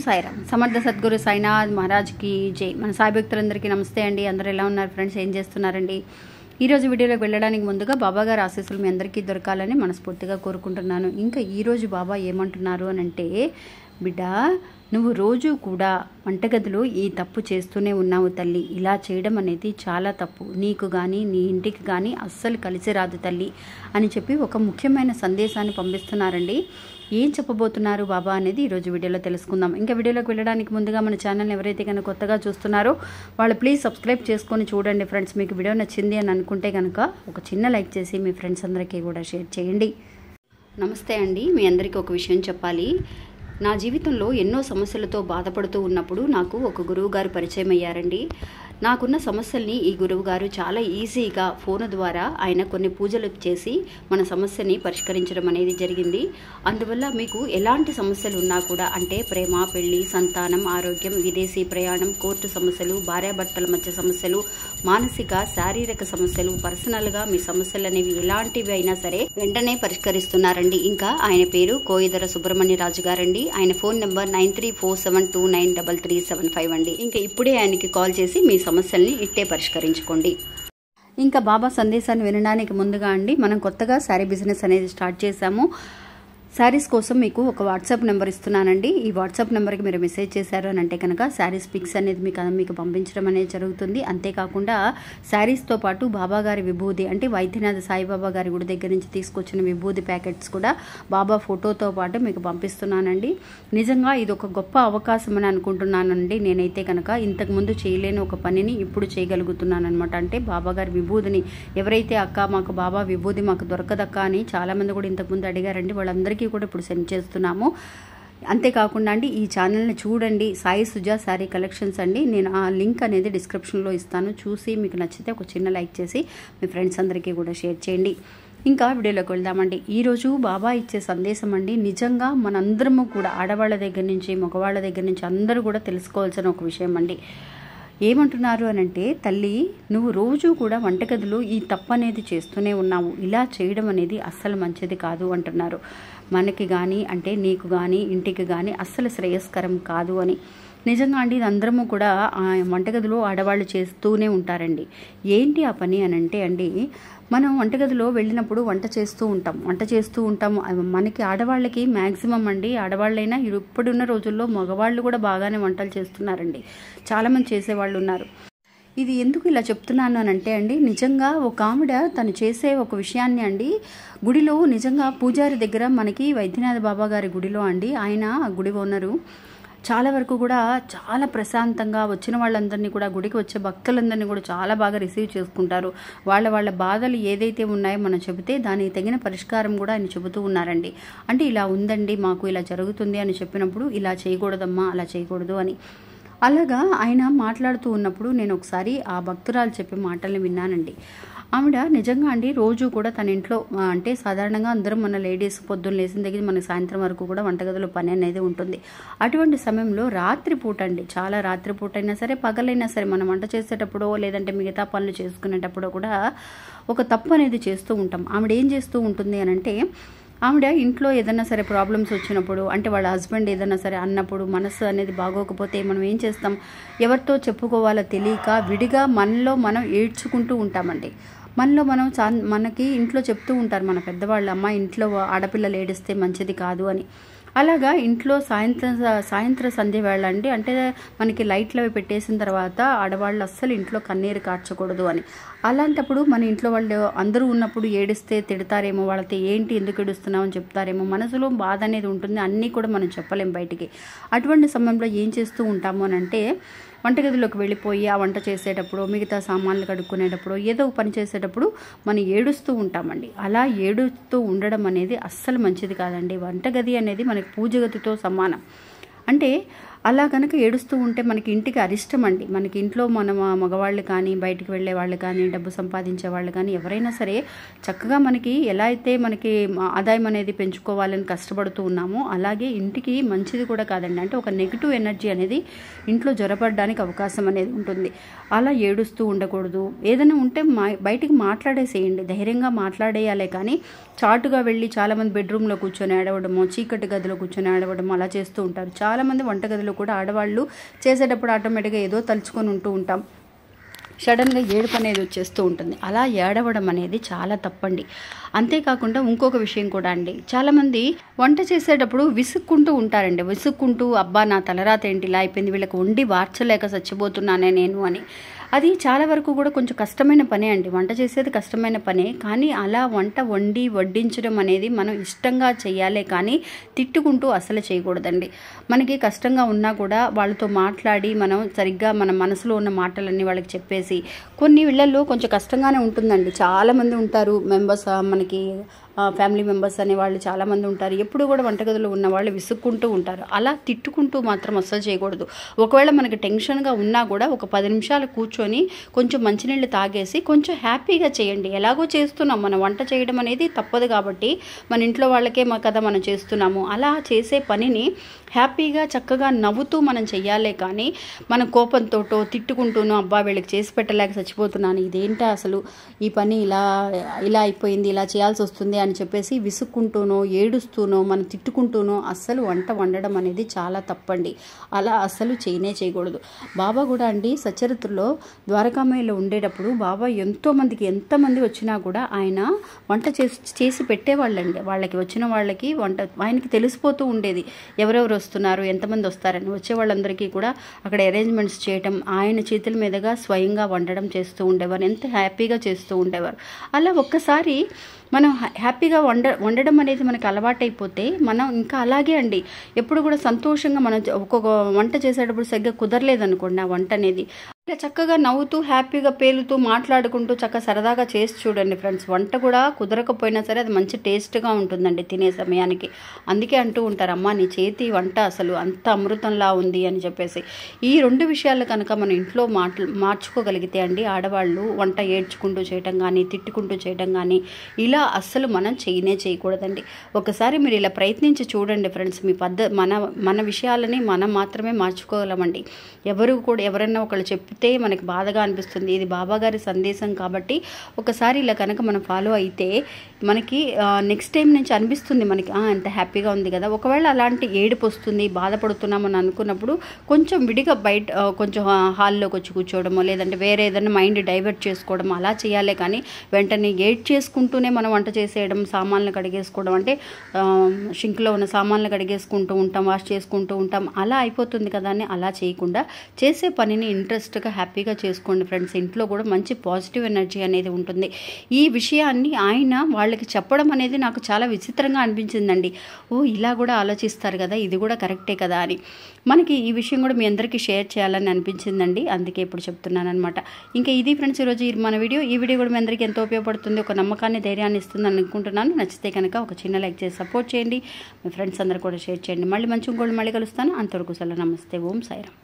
సాయిరామ్. సమర్థ సద్గురు సాయినాథ్ మహారాజ్కి జై. మన సాయి భక్తులందరికీ నమస్తే అండి. అందరూ ఎలా ఉన్నారు ఫ్రెండ్స్? ఏం చేస్తున్నారండి? ఈరోజు వీడియోలోకి వెళ్ళడానికి ముందుగా బాబా గారి ఆశీస్సులు మీ అందరికీ దొరకాలని మనస్ఫూర్తిగా కోరుకుంటున్నాను. ఇంకా ఈరోజు బాబా ఏమంటున్నారు అని అంటే, బిడ్డ నువ్వు రోజు కూడా వంటగదిలో ఈ తప్పు చేస్తూనే ఉన్నావు తల్లి. ఇలా చేయడం అనేది చాలా తప్పు. నీకు కానీ నీ ఇంటికి కానీ అస్సలు కలిసి రాదు తల్లి అని చెప్పి ఒక ముఖ్యమైన సందేశాన్ని పంపిస్తున్నారండి. ఏం చెప్పబోతున్నారు బాబా అనేది ఈరోజు వీడియోలో తెలుసుకుందాం. ఇంకా వీడియోలోకి వెళ్ళడానికి ముందుగా మన ఛానల్ని ఎవరైతే కనుక కొత్తగా చూస్తున్నారో వాళ్ళు ప్లీజ్ సబ్స్క్రైబ్ చేసుకొని చూడండి ఫ్రెండ్స్. మీకు వీడియో నచ్చింది అని అనుకుంటే కనుక ఒక చిన్న లైక్ చేసి మీ ఫ్రెండ్స్ అందరికీ కూడా షేర్ చేయండి. నమస్తే అండి. మీ అందరికీ ఒక విషయం చెప్పాలి. నా జీవితంలో ఎన్నో సమస్యలతో బాధపడుతూ ఉన్నప్పుడు నాకు ఒక గురువు గారు పరిచయం అయ్యారండి. నాకున్న సమస్యల్ని ఈ గురువు గారు చాలా ఈజీగా ఫోన్ ద్వారా ఆయన కొన్ని పూజలు చేసి మన సమస్యని పరిష్కరించడం అనేది జరిగింది. అందువల్ల మీకు ఎలాంటి సమస్యలు ఉన్నా కూడా, అంటే ప్రేమ, పెళ్లి, సంతానం, ఆరోగ్యం, విదేశీ ప్రయాణం, కోర్టు సమస్యలు, భార్యాభర్తల మధ్య సమస్యలు, మానసిక శారీరక సమస్యలు, పర్సనల్గా మీ సమస్యలు అనేవి ఎలాంటివి అయినా సరే వెంటనే పరిష్కరిస్తున్నారండి. ఇంకా ఆయన పేరు కోయిదర సుబ్రహ్మణ్య రాజు గారండి. ఆయన ఫోన్ నెంబర్ 9347293375 అండి. ఇంకా ఇప్పుడే ఆయనకి కాల్ చేసి మీ సమస్యల్ని ఇట్టే పరిష్కరించుకోండి. ఇంకా బాబా సందేశాన్ని వినడానికి ముందుగా అండి, మనం కొత్తగా శారీ బిజినెస్ అనేది స్టార్ట్ చేశాము. శారీస్ కోసం మీకు ఒక వాట్సాప్ నెంబర్ ఇస్తున్నానండి. ఈ వాట్సాప్ నెంబర్కి మీరు మెసేజ్ చేశారు అని అంటే కనుక శారీస్ పిక్స్ అనేది మీకు పంపించడం అనేది జరుగుతుంది. అంతేకాకుండా శారీస్తో పాటు బాబా గారి విభూది, అంటే వైద్యనాథ సాయిబాబా గారి గుడి దగ్గర నుంచి తీసుకొచ్చిన విభూది ప్యాకెట్స్ కూడా బాబా ఫోటోతో పాటు మీకు పంపిస్తున్నానండి. నిజంగా ఇది ఒక గొప్ప అవకాశం అని అనుకుంటున్నానండి. నేనైతే కనుక ఇంతకుముందు చేయలేని ఒక పనిని ఇప్పుడు చేయగలుగుతున్నాను అనమాట. అంటే బాబా గారి విభూదిని ఎవరైతే అక్క మాకు బాబా విభూది మాకు దొరకదక్క అని చాలామంది కూడా ఇంతకుముందు అడిగారండి, వాళ్ళందరికీ కూడా ఇప్పుడు సెండ్ చేస్తున్నాము. అంతేకాకుండా అండి, ఈ ఛానల్ని చూడండి, సాయి సుజా శారీ కలెక్షన్స్ అండి. నేను ఆ లింక్ అనేది డిస్క్రిప్షన్లో ఇస్తాను. చూసి మీకు నచ్చితే ఒక చిన్న లైక్ చేసి మీ ఫ్రెండ్స్ అందరికీ కూడా షేర్ చేయండి. ఇంకా వీడియోలోకి వెళ్దామండి. ఈరోజు బాబా ఇచ్చే సందేశం అండి, నిజంగా మనందరము కూడా ఆడవాళ్ళ దగ్గర నుంచి మగవాళ్ళ దగ్గర నుంచి అందరూ కూడా తెలుసుకోవాల్సిన ఒక విషయం అండి. ఏమంటున్నారు అని అంటే, తల్లి నువ్వు రోజు కూడా వంటగదిలో ఈ తప్పు అనేది చేస్తూనే ఉన్నావు. ఇలా చేయడం అనేది అస్సలు మంచిది కాదు అంటున్నారు. మనకి కానీ, అంటే నీకు కానీ ఇంటికి కానీ అస్సలు శ్రేయస్కరం కాదు అని. నిజంగా అండి, ఇది అందరము కూడా వంటగదిలో ఆడవాళ్ళు చేస్తూనే ఉంటారండి. ఏంటి ఆ పని అని అంటే అండి, మనం వంటగదిలో వెళ్ళినప్పుడు వంట చేస్తూ ఉంటాము. మనకి ఆడవాళ్ళకి మ్యాక్సిమం అండి, ఆడవాళ్ళైనా ఇప్పుడున్న రోజుల్లో మగవాళ్ళు కూడా బాగానే వంటలు చేస్తున్నారండి. చాలామంది చేసేవాళ్ళు ఉన్నారు. ఇది ఎందుకు ఇలా చెప్తున్నాను అని అంటే అండి, నిజంగా ఒక ఆవిడ తను చేసే ఒక విషయాన్ని అండి, గుడిలో నిజంగా పూజారి దగ్గర మనకి వైద్యనాథ బాబా గారి గుడిలో అండి, ఆయన గుడి ఓనరు చాలా వరకు కూడా చాలా ప్రశాంతంగా వచ్చిన వాళ్ళందరినీ కూడా, గుడికి వచ్చే భక్తులందరినీ కూడా చాలా బాగా రిసీవ్ చేసుకుంటారు. వాళ్ళ బాధలు ఏదైతే ఉన్నాయో మనం చెబితే దానికి తగిన పరిష్కారం కూడా ఆయన చెబుతూ ఉన్నారండి. అంటే ఇలా ఉందండి, మాకు ఇలా జరుగుతుంది అని చెప్పినప్పుడు ఇలా చేయకూడదమ్మా, అలా చేయకూడదు అని. అలాగా ఆయన మాట్లాడుతూ ఉన్నప్పుడు నేను ఒకసారి ఆ భక్తురాలు చెప్పే మాటల్ని విన్నానండి. ఆవిడ నిజంగా అండి రోజు కూడా తన ఇంట్లో, అంటే సాధారణంగా అందరం మన లేడీస్ పొద్దున్న లేచిన దగ్గర మనకి సాయంత్రం వరకు కూడా వంటగదిలో పని అనేది ఉంటుంది. అటువంటి సమయంలో రాత్రిపూట అండి, చాలా రాత్రిపూట అయినా సరే పగలైనా సరే మనం వంట చేసేటప్పుడు లేదంటే మిగతా పనులు చేసుకునేటప్పుడు కూడా ఒక తప్పు అనేది చేస్తూ ఉంటాం. ఆవిడ ఏం చేస్తూ ఉంటుంది అని అంటే, ఆవిడ ఇంట్లో ఏదైనా సరే ప్రాబ్లమ్స్ వచ్చినప్పుడు, అంటే వాళ్ళ హస్బెండ్ ఏదైనా సరే అన్నప్పుడు మనసు అనేది బాగోకపోతే మనం ఏం చేస్తాం, ఎవరితో చెప్పుకోవాలో తెలియక విడిగా మనలో మనం ఏడ్చుకుంటూ ఉంటామండి. మనకి ఇంట్లో చెప్తూ ఉంటారు మన పెద్దవాళ్ళు, అమ్మ ఇంట్లో ఆడపిల్లలు ఏడిస్తే మంచిది కాదు అని. అలాగా ఇంట్లో సాయంత్రం సంధ్య వేళ అండి, అంటే మనకి లైట్లు అవి పెట్టేసిన తర్వాత ఆడవాళ్ళు అస్సలు ఇంట్లో కన్నీరు కార్చకూడదు అని. అలాంటప్పుడు మన ఇంట్లో వాళ్ళు అందరూ ఉన్నప్పుడు ఏడిస్తే తిడతారేమో, వాళ్ళతో ఏంటి ఎందుకు ఏడుస్తున్నావు అని చెప్తారేమో, మనసులో బాధ అనేది ఉంటుంది. అన్నీ కూడా మనం చెప్పలేం బయటికి. అటువంటి సమయంలో ఏం చేస్తూ ఉంటాము అని అంటే, వంటగదిలోకి వెళ్ళిపోయి ఆ వంట చేసేటప్పుడు, మిగతా సామాన్లు కడుక్కునేటప్పుడు, ఏదో పని చేసేటప్పుడు మనం ఏడుస్తూ ఉంటామండి. అలా ఏడుస్తూ ఉండడం అనేది అస్సలు మంచిది కాదండి. వంటగది అనేది మనకి పూజగదితో సమానం. అంటే అలా కనుక ఏడుస్తూ ఉంటే మనకి ఇంటికి అరిష్టం అండి. మనకి ఇంట్లో మన మగవాళ్ళు కానీ, బయటికి వెళ్ళే వాళ్ళు కానీ, డబ్బు సంపాదించే వాళ్ళు కానీ ఎవరైనా సరే చక్కగా మనకి ఎలా అయితే మనకి ఆదాయం అనేది పెంచుకోవాలని కష్టపడుతూ ఉన్నామో, అలాగే ఇంటికి మంచిది కూడా కాదండి. అంటే ఒక నెగిటివ్ ఎనర్జీ అనేది ఇంట్లో జ్వరపడడానికి అవకాశం అనేది ఉంటుంది. అలా ఏడుస్తూ ఉండకూడదు. ఏదైనా ఉంటే బయటికి మాట్లాడేసేయండి, ధైర్యంగా మాట్లాడేయాలే కానీ చాటుగా వెళ్ళి చాలామంది బెడ్రూమ్లో కూర్చొని ఏడవడము, చీకటి గదిలో కూర్చొని ఏడవడము అలా చేస్తూ ఉంటారు. చాలామంది వంటగదిలో కూడా ఆడవాళ్ళు చేసేటప్పుడు ఆటోమేటిక్గా ఏదో తలుచుకొని ఉంటూ ఉంటాం. సడన్గా ఏడుపు అనేది వచ్చేస్తూ ఉంటుంది. అలా ఏడవడం అనేది చాలా తప్పండి. అంతేకాకుండా ఇంకొక విషయం కూడా అండి, చాలామంది వంట చేసేటప్పుడు విసుక్కుంటూ ఉంటారండి. విసుక్కుంటూ అబ్బా నా తలరాత ఏంటి ఇలా అయిపోయింది, వీళ్ళకి వండి వార్చలేక చచ్చిపోతున్నానే నేను అని. అది చాలా వరకు కూడా కొంచెం కష్టమైన పనే అండి. వంట చేసేది కష్టమైన పనే, కానీ అలా వంట వండి వడ్డించడం అనేది మనం ఇష్టంగా చేయాలే కానీ తిట్టుకుంటూ అసలు చేయకూడదండి. మనకి కష్టంగా ఉన్నా కూడా వాళ్ళతో మాట్లాడి మనం సరిగ్గా మన మనసులో ఉన్న మాటలన్నీ వాళ్ళకి చెప్పేసి, కొన్ని ఇళ్లలో కొంచెం కష్టంగానే ఉంటుందండి. చాలామంది ఉంటారు మెంబర్స్, మనకి ఫ్యామిలీ మెంబర్స్ అనే వాళ్ళు చాలామంది ఉంటారు. ఎప్పుడు కూడా వంటగదిలో ఉన్న వాళ్ళు విసుక్కుంటూ ఉంటారు. అలా తిట్టుకుంటూ మాత్రం అస్సలు చేయకూడదు. ఒకవేళ మనకి టెన్షన్గా ఉన్నా కూడా ఒక 10 నిమిషాలు కూర్చొని కొంచెం మంచినీళ్ళు తాగేసి కొంచెం హ్యాపీగా చేయండి. ఎలాగో చేస్తున్నాం, మనం వంట చేయడం అనేది తప్పదు కాబట్టి మన ఇంట్లో వాళ్ళకే కదా మనం చేస్తున్నాము. అలా చేసే పనిని హ్యాపీగా చక్కగా నవ్వుతూ మనం చెయ్యాలే కానీ మన కోపంతోటో తిట్టుకుంటూనో అబ్బా వీళ్ళకి చేసి పెట్టలేక చచ్చిపోతున్నాను, ఇదేంటా అసలు ఈ పని ఇలా అయిపోయింది, ఇలా చేయాల్సి వస్తుంది అని చెప్పేసి విసుక్కుంటూనో ఏడుస్తూనో మనం తిట్టుకుంటూనో అస్సలు వంట వండడం అనేది చాలా తప్పండి. అలా అస్సలు చేయకూడదు. బాబా కూడా అండి సచరిత్రలో ద్వారకామయ్యలో ఉండేటప్పుడు బాబా ఎంతమంది వచ్చినా కూడా ఆయన వంట చేసి పెట్టేవాళ్ళండి. వాళ్ళకి వచ్చిన వాళ్ళకి వంట ఆయనకి తెలిసిపోతూ ఉండేది ఎవరెవరు వస్తున్నారు, ఎంతమంది వస్తారని. వచ్చే వాళ్ళందరికీ కూడా అక్కడ అరేంజ్మెంట్స్ చేయటం, ఆయన చేతుల మీదుగా స్వయంగా వండడం చేస్తూ ఉండేవారు. ఎంత హ్యాపీగా చేస్తూ ఉండేవారు. అలా ఒక్కసారి మనం హ్యాపీగా వండడం అనేది మనకు అలవాటైపోతే మనం ఇంకా అలాగే అండి ఎప్పుడు కూడా సంతోషంగా మనం ఒక్కొక్క వంట చేసేటప్పుడు సరిగ్గా కుదరలేదనుకోండి ఆ వంట అనేది, ఇలా చక్కగా నవ్వుతూ హ్యాపీగా పేలుతూ మాట్లాడుకుంటూ చక్కగా సరదాగా చేసి చూడండి ఫ్రెండ్స్. వంట కూడా కుదరకపోయినా సరే అది మంచి టేస్ట్గా ఉంటుందండి తినే సమయానికి. అందుకే అంటూ ఉంటారు అమ్మా నీ చేతి వంట అసలు అంత అమృతంలా ఉంది అని చెప్పేసి. ఈ 2 విషయాలు కనుక మనం ఇంట్లో మార్చుకోగలిగితే అండి ఆడవాళ్ళు వంట ఏడ్చుకుంటూ చేయటం కానీ తిట్టుకుంటూ చేయటం కానీ ఇలా అస్సలు మనం చేయకూడదండి. ఒకసారి మీరు ఇలా ప్రయత్నించి చూడండి ఫ్రెండ్స్. మీ మన విషయాలని మనం మాత్రమే మార్చుకోగలమండి. ఎవరైనా ఒకళ్ళు చెప్తే మనకి బాధగా అనిపిస్తుంది, ఇది బాబా గారి సందేశం కాబట్టి ఒకసారి ఇలా కనుక మనం ఫాలో అయితే మనకి నెక్స్ట్ టైం నుంచి అనిపిస్తుంది మనకి ఎంత హ్యాపీగా ఉంది కదా. ఒకవేళ అలాంటి ఏడుపు వస్తుంది, బాధపడుతున్నామని అనుకున్నప్పుడు కొంచెం విడిగా బయట కొంచెం హాల్లోకి వచ్చి కూర్చోవడమో లేదంటే వేరే ఏదైనా మైండ్ డైవర్ట్ చేసుకోవడం అలా చేయాలే కానీ వెంటనే చేసుకుంటూనే మనం వంట చేసేయడం, సామాన్లు కడిగేసుకోవడం, అంటే షింక్లో ఉన్న సామాన్లు కడిగేసుకుంటూ ఉంటాం, వాష్ చేసుకుంటూ ఉంటాం, అలా అయిపోతుంది కదా అని అలా చేయకుండా చేసే పనిని ఇంట్రెస్ట్గా హ్యాపీగా చేసుకోండి ఫ్రెండ్స్. ఇంట్లో కూడా మంచి పాజిటివ్ ఎనర్జీ అనేది ఉంటుంది. ఈ విషయాన్ని ఆయన వాళ్ళకి చెప్పడం అనేది నాకు చాలా విచిత్రంగా అనిపించిందండి. ఇలా కూడా ఆలోచిస్తారు కదా, ఇది కూడా కరెక్టే కదా అని. మనకి ఈ విషయం కూడా మీ అందరికీ షేర్ చేయాలని అనిపించిందండి, అందుకే ఇప్పుడు చెప్తున్నాను అనమాట. ఇంకా ఇది ఫ్రెండ్స్ ఈరోజు మన వీడియో. ఈ వీడియో కూడా మీ అందరికీ ఎంతో ఉపయోగపడుతుంది, ఒక నమ్మకాన్ని ధైర్యాన్ని ఇస్తుంది అనుకుంటున్నాను. నచ్చితే కనుక ఒక చిన్న లైక్ చేసి సపోర్ట్ చేయండి. మీ ఫ్రెండ్స్ అందరూ కూడా షేర్ చేయండి. మళ్ళీ మంచి ఇంకోళ్ళు మళ్ళీ కలుస్తాను. అంతవరకు సెలవు. నమస్తే. ఓం సాయిరామ్.